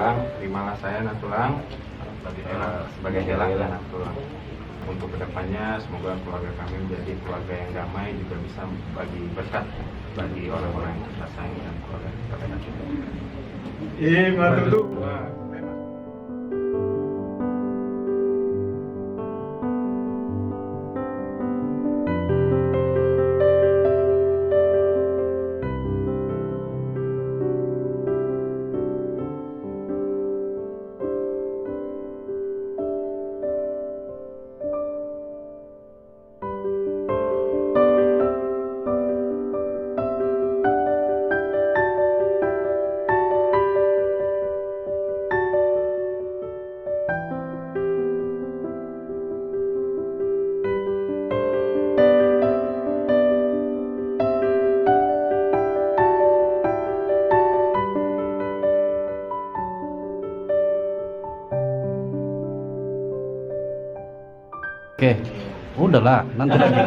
tulang, terimalah saya anak tulang sebagai helang anak tulang. Untuk kedepannya semoga keluarga kami menjadi keluarga yang damai, juga bisa bagi berkat bagi orang-orang yang kita sayang dan keluarga kita cinta. Oke, udahlah, nanti lagi.